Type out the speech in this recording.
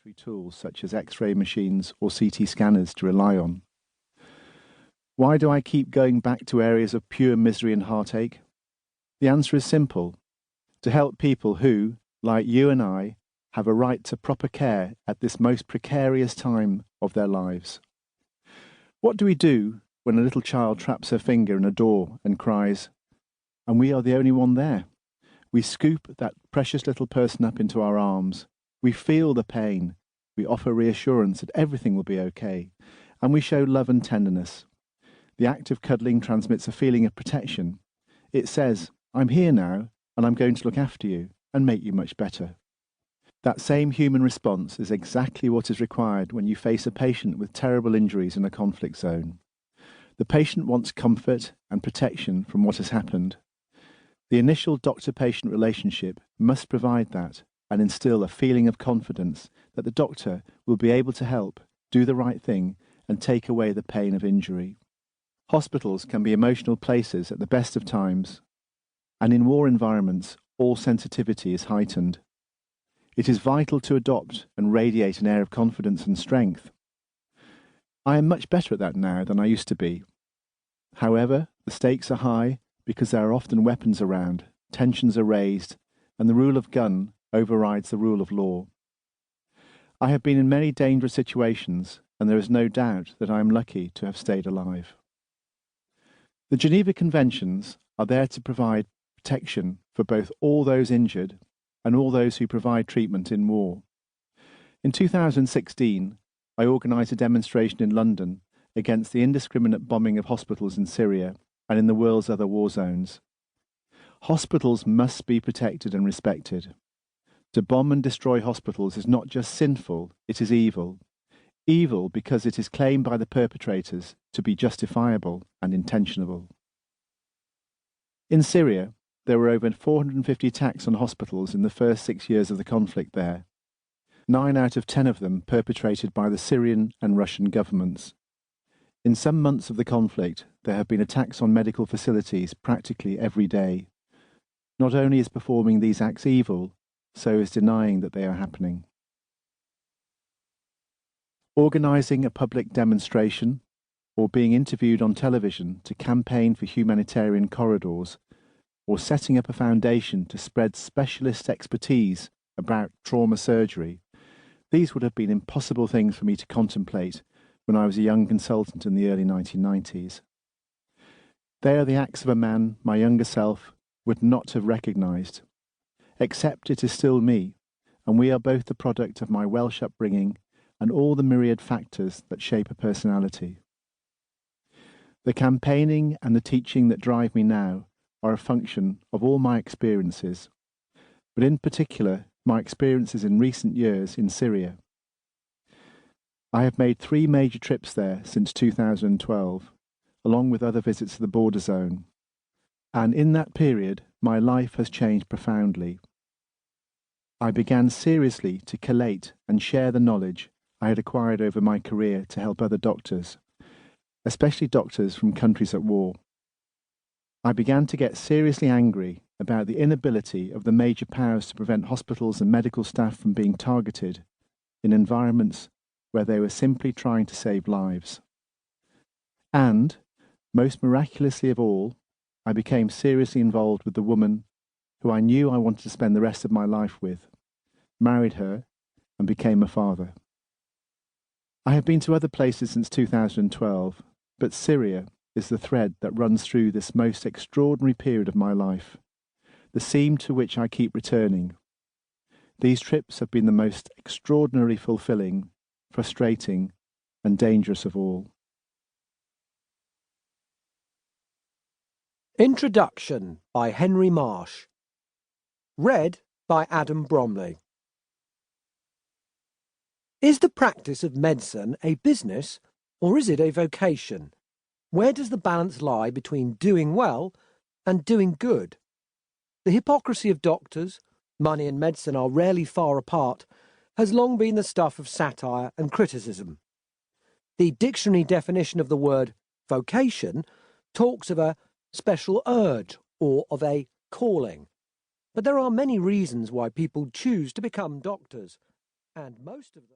laboratory tools such as X-ray machines or CT scanners to rely on. Why do I keep going back to areas of pure misery and heartache? The answer is simple: to help people who, like you and I, have a right to proper care at this most precarious time of their lives. What do we do when a little child traps her finger in a door and cries, and we are the only one there? We scoop that precious little person up into our arms. We feel the pain. We offer reassurance that everything will be okay, and we show love and tenderness. The act of cuddling transmits a feeling of protection. It says, "I'm here now, and I'm going to look after you and make you much better." That same human response is exactly what is required when you face a patient with terrible injuries in a conflict zone. The patient wants comfort and protection from what has happened. The initial doctor-patient relationship must provide that and instill a feeling of confidence that the doctor will be able to help, do the right thing, and take away the pain of injury. Hospitals can be emotional places at the best of times, and in war environments, all sensitivity is heightened. It is vital to adopt and radiate an air of confidence and strength. I am much better at that now than I used to be. However, the stakes are high because there are often weapons around, tensions are raised, and the rule of gun overrides the rule of law. I have been in many dangerous situations, and there is no doubt that I am lucky to have stayed alive. The Geneva Conventions are there to provide protection for both all those injured and all those who provide treatment in war. In 2016, I organised a demonstration in London against the indiscriminate bombing of hospitals in Syria and in the world's other war zones. Hospitals must be protected and respected. To bomb and destroy hospitals is not just sinful, it is evil. Evil because it is claimed by the perpetrators to be justifiable and intentionable. In Syria, there were over 450 attacks on hospitals in the first 6 years of the conflict there. 9 out of 10 of them perpetrated by the Syrian and Russian governments. In some months of the conflict, there have been attacks on medical facilities practically every day. Not only is performing these acts evil, so is denying that they are happening. Organising a public demonstration or being interviewed on television to campaign for humanitarian corridors, or setting up a foundation to spread specialist expertise about trauma surgery, these would have been impossible things for me to contemplate when I was a young consultant in the early 1990s. They are the acts of a man my younger self would not have recognised, except it is still me, and we are both the product of my Welsh upbringing and all the myriad factors that shape a personality. The campaigning and the teaching that drive me now are a function of all my experiences, but in particular my experiences in recent years in Syria. I have made 3 major trips there since 2012, along with other visits to the border zone, and in that period my life has changed profoundly. I began seriously to collate and share the knowledge I had acquired over my career to help other doctors, especially doctors from countries at war. I began to get seriously angry about the inability of the major powers to prevent hospitals and medical staff from being targeted in environments where they were simply trying to save lives. And, most miraculously of all, I became seriously involved with the woman who I knew I wanted to spend the rest of my life with, married her, and became a father. I have been to other places since 2012, but Syria is the thread that runs through this most extraordinary period of my life, the seam to which I keep returning. These trips have been the most extraordinarily fulfilling, frustrating, and dangerous of all. Introduction by Henry Marsh. Read by Adam Bromley. Is the practice of medicine a business or is it a vocation? Where does the balance lie between doing well and doing good? The hypocrisy of doctors, money and medicine are rarely far apart, has long been the stuff of satire and criticism. The dictionary definition of the word vocation talks of a special urge or of a calling. But there are many reasons why people choose to become doctors, and most of them